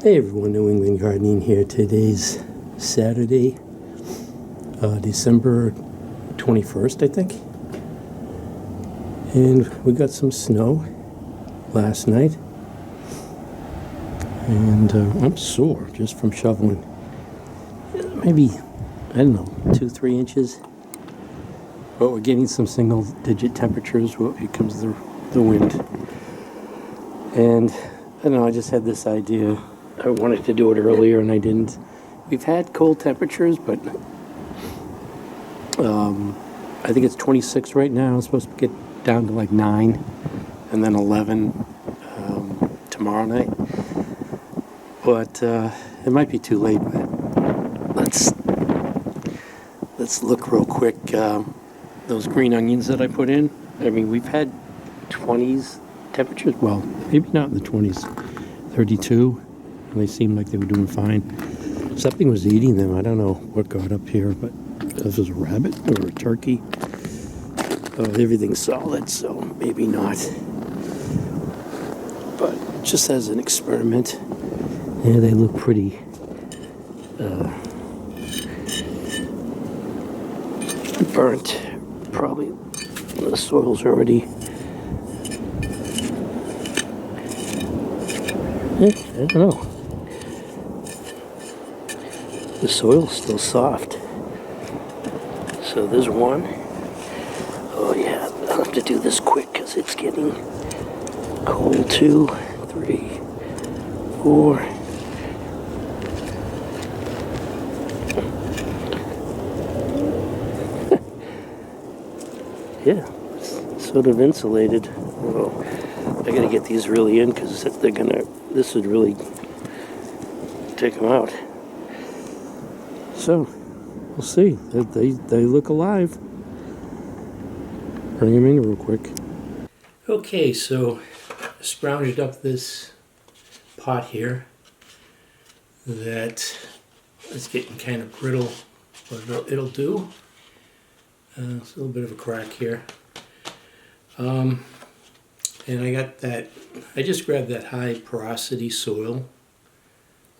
Hey everyone, New England Gardening here. Today's Saturday, December 21st, I think. And we got some snow last night. And I'm sore just from shoveling. Maybe, I don't know, 2-3 inches. But we're getting some single digit temperatures. Well, here comes the wind. And I don't know, I just had this idea. I wanted to do it earlier and I didn't. We've had cold temperatures, but I think it's 26 right now. It's supposed to get down to like 9 and then 11 tomorrow night. But it might be too late. But let's look real quick. Those green onions that I put in. I mean, we've had 20s temperatures. Well, maybe not in the 20s. 32. And they seemed like they were doing fine. Something was eating them. I don't know what got up here, but this was a rabbit or a turkey. Everything's solid, so maybe not. But just as an experiment, yeah, they look pretty burnt. Probably the soil's already. I don't know. The soil's still soft. So there's one. Oh yeah, I'll have to do this quick because it's getting cold. 2, 3, 4. Yeah, it's sort of insulated. Well, I gotta get these really in because they're gonna. This would really take them out. So, we'll see. They look alive. Bring them in real quick. Okay, so scrounged up this pot here that is getting kind of brittle, but it'll do. It's a little bit of a crack here. And I got that, I just grabbed that high porosity soil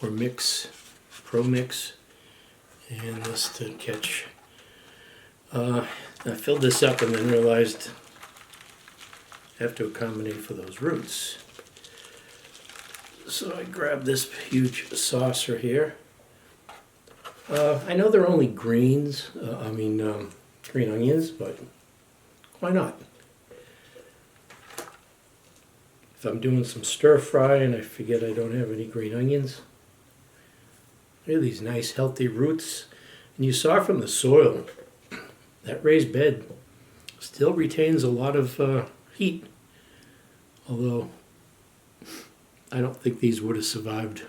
or mix, Pro Mix. And this to catch. I filled this up and then realized I have to accommodate for those roots. So I grabbed this huge saucer here. I know they're only greens, green onions, but why not? If I'm doing some stir fry and I forget I don't have any green onions, look at these nice healthy roots. And you saw from the soil, that raised bed still retains a lot of heat. Although, I don't think these would have survived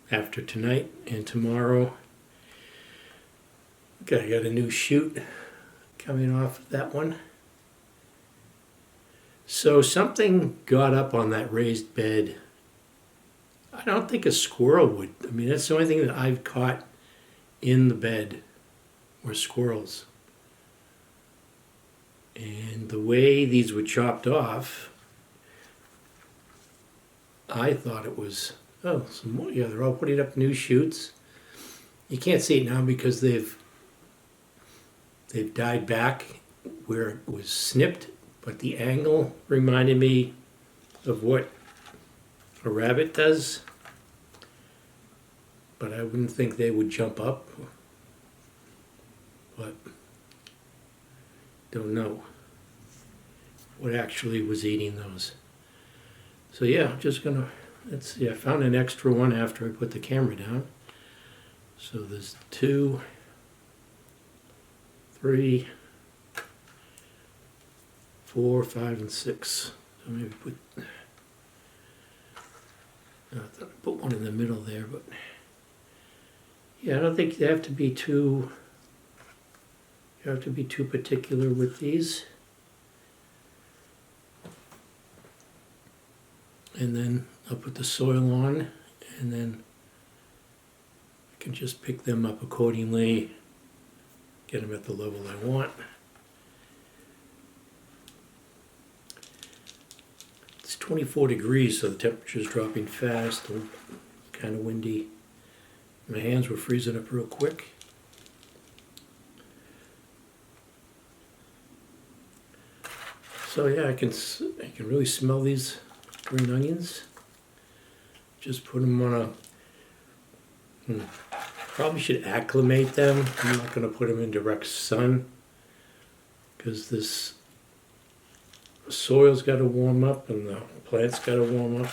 after tonight and tomorrow. Okay, I got a new shoot coming off of that one. So something got up on that raised bed. I don't think a squirrel would. I mean, that's the only thing that I've caught in the bed were squirrels. And the way these were chopped off, I thought it was, oh, some more. Yeah, they're all putting up new shoots. You can't see it now because they've died back where it was snipped, but the angle reminded me of what a rabbit does, but I wouldn't think they would jump up, but don't know what actually was eating those. So yeah, I'm just gonna, let's see, I found an extra one after I put the camera down. So there's 2, 3, 4, 5, and 6. So maybe I thought I put one in the middle there, but yeah, I don't think you have to be too particular with these. And then I'll put the soil on, and then I can just pick them up accordingly, get them at the level I want. 24 degrees, so the temperature's dropping fast and kind of windy. My hands were freezing up real quick. So yeah, I can really smell these green onions. Just put them on a, probably should acclimate them. I'm not going to put them in direct sun because this soil's got to warm up and the plant's got to warm up.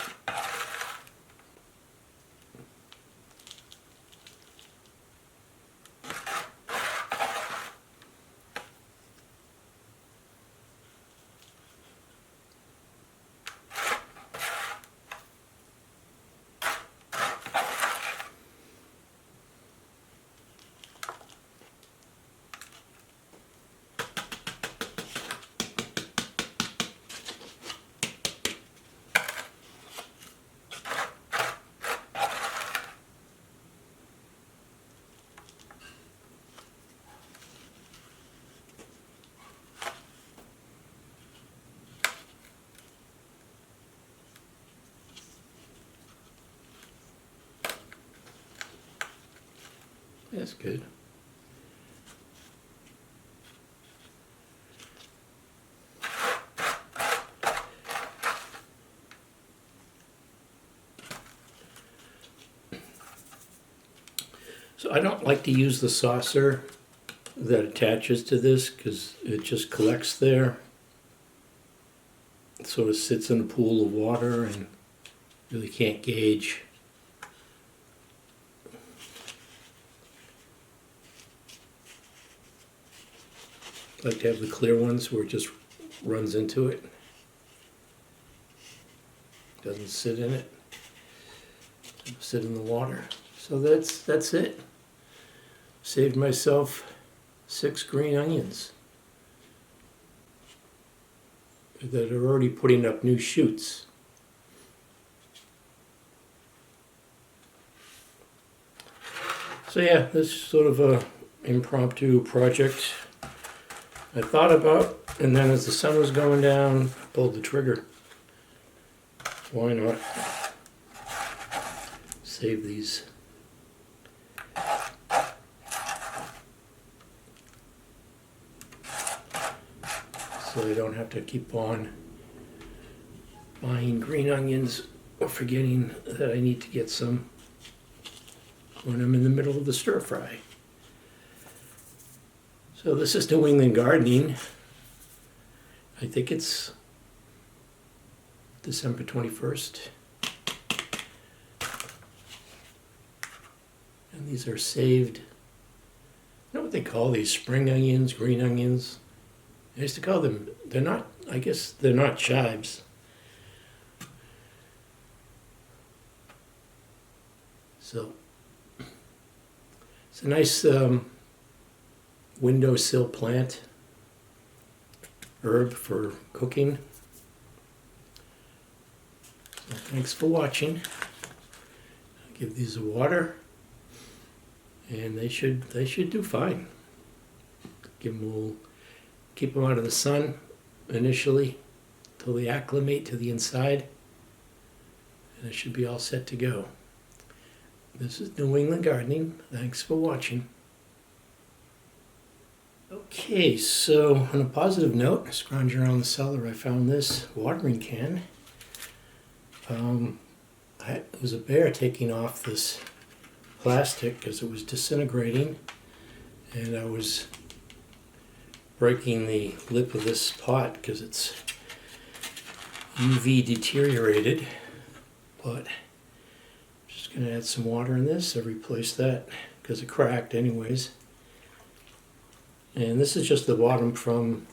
That's good. So I don't like to use the saucer that attaches to this because it just collects there. It sort of sits in a pool of water and really can't gauge. I like to have the clear ones where it just runs into it. Doesn't sit in it. Doesn't sit in the water. So that's it. Saved myself 6 green onions that are already putting up new shoots. So yeah, this is sort of a impromptu project I thought about, and then as the sun was going down, I pulled the trigger. Why not? Save these. So I don't have to keep on buying green onions or forgetting that I need to get some when I'm in the middle of the stir fry. So this is New England Gardening. I think it's December 21st. And these are saved. I don't know what they call these, spring onions, green onions. I used to call them, they're not, I guess they're not chives. So it's a nice windowsill plant, herb for cooking. So thanks for watching. I'll give these a water, and they should do fine. Keep them out of the sun initially till they acclimate to the inside, and it should be all set to go. This is New England Gardening. Thanks for watching. Okay, so on a positive note, scrounging around the cellar, I found this watering can. It was a bear taking off this plastic because it was disintegrating, and I was breaking the lip of this pot because it's UV deteriorated. But I'm just going to add some water in this. I replaced that because it cracked anyways. And this is just the bottom from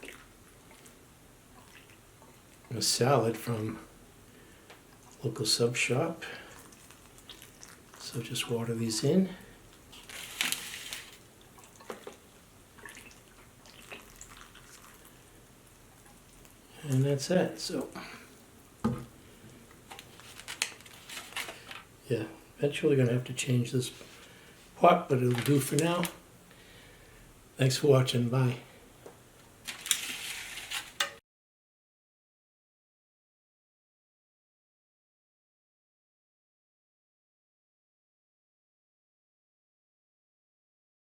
a salad from local sub shop. So just water these in. And that's it. So yeah, eventually gonna have to change this pot, but it'll do for now. Thanks for watching. Bye.